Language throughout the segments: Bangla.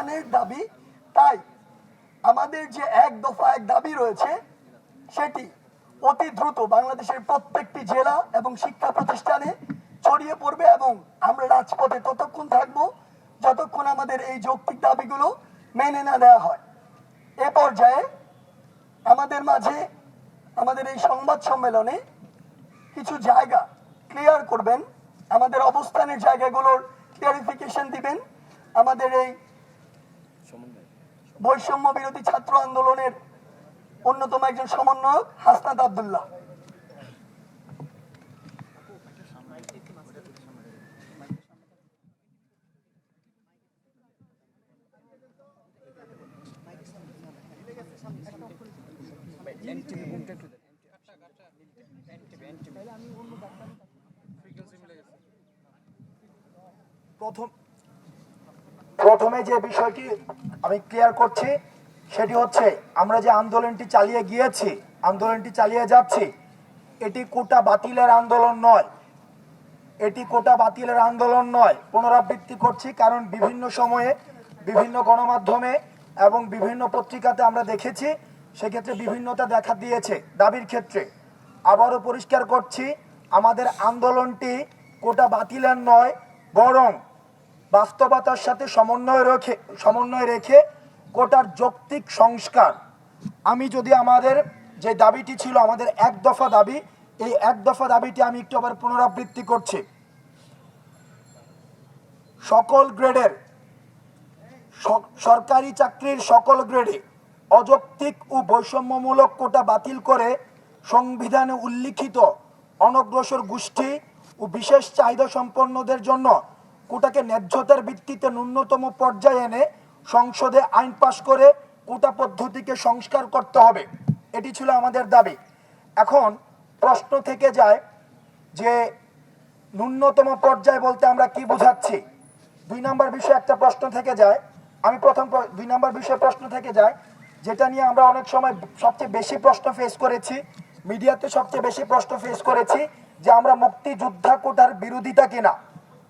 প্রাণের দাবি। তাই আমাদের যে এক দফা এক দাবি রয়েছে সেটি অতি দ্রুত বাংলাদেশের প্রত্যেকটি জেলা এবং শিক্ষা প্রতিষ্ঠানে ছড়িয়ে পড়বে এবং আমরা রাজপথে ততক্ষণ থাকবো যতক্ষণ আমাদের এই যৌক্তিক দাবিগুলো মেনে না দেওয়া হয়। এ পর্যায়ে আমাদের মাঝে আমাদের এই সংবাদ সম্মেলনে কিছু জায়গা ক্লিয়ার করবেন, আমাদের অবস্থানের জায়গাগুলোর ক্লিয়ারিফিকেশন দিবেন আমাদের এই বৈষম্য বিরোধী ছাত্র আন্দোলনের অন্যতম একজন সমন্বয়ক হাসনাত আব্দুল্লাহ। প্রথমে যে বিষয়টি আমি ক্লিয়ার করছি সেটি হচ্ছে, আমরা যে আন্দোলনটি চালিয়ে গিয়েছি, আন্দোলনটি চালিয়ে যাচ্ছি, এটি কোটা বাতিলের আন্দোলন নয়, এটি কোটা বাতিলের আন্দোলন নয়। পুনরাবৃত্তি করছি, কারণ বিভিন্ন সময়ে বিভিন্ন গণমাধ্যমে এবং বিভিন্ন পত্রিকাতে আমরা দেখেছি, সেক্ষেত্রে বিভিন্নতা দেখা দিয়েছে দাবির ক্ষেত্রে। আবারও পরিষ্কার করছি, আমাদের আন্দোলনটি কোটা বাতিলের নয়, বরং বাস্তবতার সাথে সমন্বয় রেখে কোটার যৌক্তিক সংস্কার। আমি যদি আমাদের যে দাবিটি ছিল, আমাদের এক দফা দাবি, এই এক দফা দাবিটি আমি একটু আবার পুনরাবৃত্তি করছি। সকল গ্রেডের সরকারি চাকরির সকল গ্রেডে অযৌক্তিক ও বৈষম্যমূলক কোটা বাতিল করে সংবিধানে উল্লিখিত অনগ্রসর গোষ্ঠী ও বিশেষ চাহিদা সম্পন্নদের জন্য কোটাকে ন্যায্যতার ভিত্তিতে ন্যূনতম পর্যায়ে এনে সংসদে আইন পাশ করে কোটা পদ্ধতিকে সংস্কার করতে হবে। এটি ছিল আমাদের দাবি। এখন প্রশ্ন থেকে যায় যে ন্যূনতম পর্যায় বলতে আমরা কি বোঝাচ্ছি। 2 নম্বর বিষয়ে একটা প্রশ্ন থেকে যায়, আমি প্রথম 2 নম্বর বিষয়ে প্রশ্ন থেকে যায়, যেটা নিয়ে আমরা অনেক সময় সবচেয়ে বেশি প্রশ্ন ফেস করেছি, মিডিয়াতে সবচেয়ে বেশি প্রশ্ন ফেস করেছি, যে আমরা মুক্তিযোদ্ধা কোটার বিরোধিতা কিনা।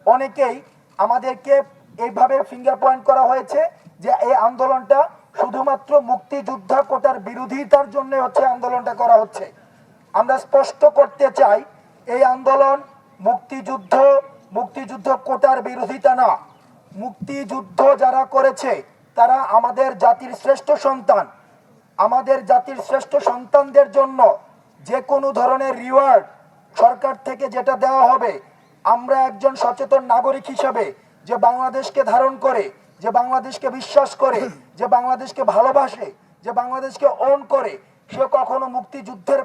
অনেকেই আমাদেরকে এইভাবে ফিঙ্গার পয়েন্ট করা হয়েছে যে এই আন্দোলনটা শুধুমাত্র মুক্তিযোদ্ধা কোটার বিরোধিতার জন্য হচ্ছে আন্দোলনটা করা হচ্ছে। আমরা স্পষ্ট করতে চাই, এই আন্দোলন মুক্তিযুদ্ধ কোটার বিরোধিতা না। মুক্তিযুদ্ধ যারা করেছে তারা আমাদের জাতির শ্রেষ্ঠ সন্তান। আমাদের জাতির শ্রেষ্ঠ সন্তানদের জন্য যে কোনো ধরনের রিওয়ার্ড সরকার থেকে যেটা দেওয়া হবে, আমরা একজন সচেতন নাগরিক হিসেবে যে বাংলাদেশকে ধারণ করে, যে বাংলাদেশকে বিশ্বাস করে, যে বাংলাদেশকে ভালোবাসে, যে বাংলাদেশকে ওন করে, সে কখনো মুক্তিযুদ্ধের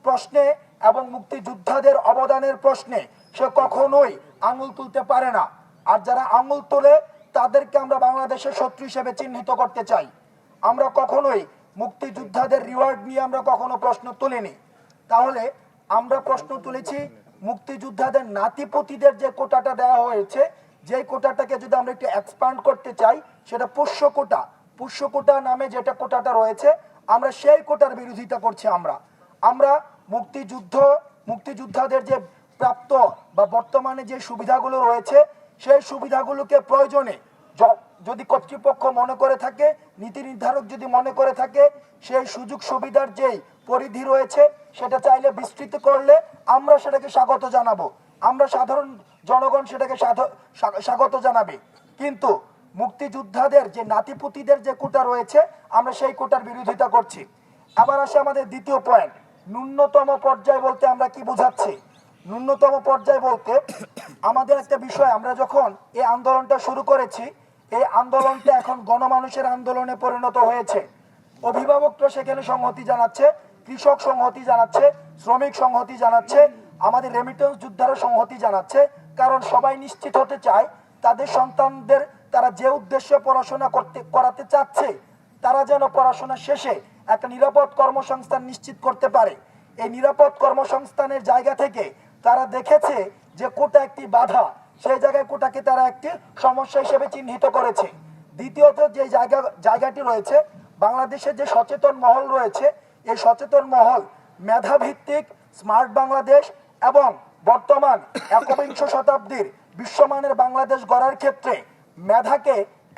প্রশ্নে এবং মুক্তিযোদ্ধাদের অবদানের প্রশ্নে সে কখনোই আঙুল তুলতে পারে না। আর যারা আঙুল তোলে তাদেরকে আমরা বাংলাদেশের শত্রু হিসেবে চিহ্নিত করতে চাই। আমরা কখনোই মুক্তিযোদ্ধাদের রিওয়ার্ড নিয়ে আমরা কখনো প্রশ্ন তুলিনি। তাহলে আমরা প্রশ্ন তুলেছি মুক্তিযোদ্ধাদের নাতিপতিদের যে কোটাটা দেওয়া হয়েছে, যে কোটাটাকে যদি আমরা একটু এক্সপান্ড করতে চাই, সেটা পুষ্য কোটা নামে যেটা কোটাটা রয়েছে, আমরা সেই কোটার বিরোধিতা করছি। আমরা মুক্তিযোদ্ধাদের যে প্রাপ্ত বা বর্তমানে যে সুবিধাগুলো রয়েছে, সেই সুবিধাগুলোকে প্রয়োজনে যদি কর্তৃপক্ষ মনে করে থাকে, নীতি নির্ধারক যদি মনে করে থাকে, সেই সুযোগ সুবিধার যেই পরিধি রয়েছে সেটা চাইলে বিস্তৃত করলে আমরা সেটাকে স্বাগত জানাবো, আমরা সাধারণ জনগণ সেটাকে স্বাগত জানাবে। কিন্তু মুক্তিযোদ্ধাদের যে নাতিপুতিদের যে কোটা রয়েছে, আমরা সেই কোটার বিরোধিতা করছি। আবার আসে আমাদের দ্বিতীয় পয়েন্ট, ন্যূনতম পর্যায় বলতে আমরা কি বোঝাচ্ছি। ন্যূনতম পর্যায় বলতে আমাদের একটা বিষয়, আমরা যখন এই আন্দোলনটা শুরু করেছি, এই আন্দোলনটা এখন গণমানুষের আন্দোলনে পরিণত হয়েছে। অভিভাবকরা সেখানে সংহতি জানাচ্ছে, কৃষক সংহতি জানাচ্ছে, শ্রমিক সংহতি জানাচ্ছে, আমাদের রেমিটেন্স যোদ্ধারা সংহতি জানাচ্ছে। কারণ সবাই নিশ্চিত হতে চায় তাদের সন্তানদের তারা যে উদ্দেশ্যে পড়াশোনা করাতে চাচ্ছে, তারা যেন পড়াশোনা শেষে একটা নিরাপদ কর্মসংস্থান নিশ্চিত করতে পারে। এই নিরাপদ কর্মসংস্থানের জায়গা থেকে তারা দেখেছে যে কোটা একটি বাধা, সেই জায়গায় কোটাকে তারা একটি সমস্যা হিসেবে চিহ্নিত করেছে। দ্বিতীয়ত যে জায়গাটি রয়েছে, বাংলাদেশের যে সচেতন মহল রয়েছে, এই সচেতন মহল মেধাভিত্তিক স্মার্ট বাংলাদেশ এবং বর্তমান 21শ শতাব্দীর বিশ্বমানের বাংলাদেশ গড়ার ক্ষেত্রে মেধাকে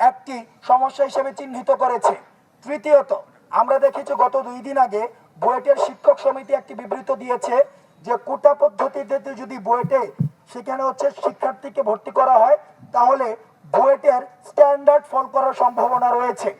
একটি সমস্যা হিসেবে চিহ্নিত করেছে। তৃতীয়ত, আমরা দেখেছি গত 2 দিন আগে বুয়েটের শিক্ষক সমিতি একটি বিবৃতি দিয়েছে যে কোটা পদ্ধতিতে যদি বুয়েটে সেখানে হচ্ছে শিক্ষার্থীকে ভর্তি করা হয় তাহলে বুয়েটের স্ট্যান্ডার্ড ফল করার সম্ভাবনা রয়েছে।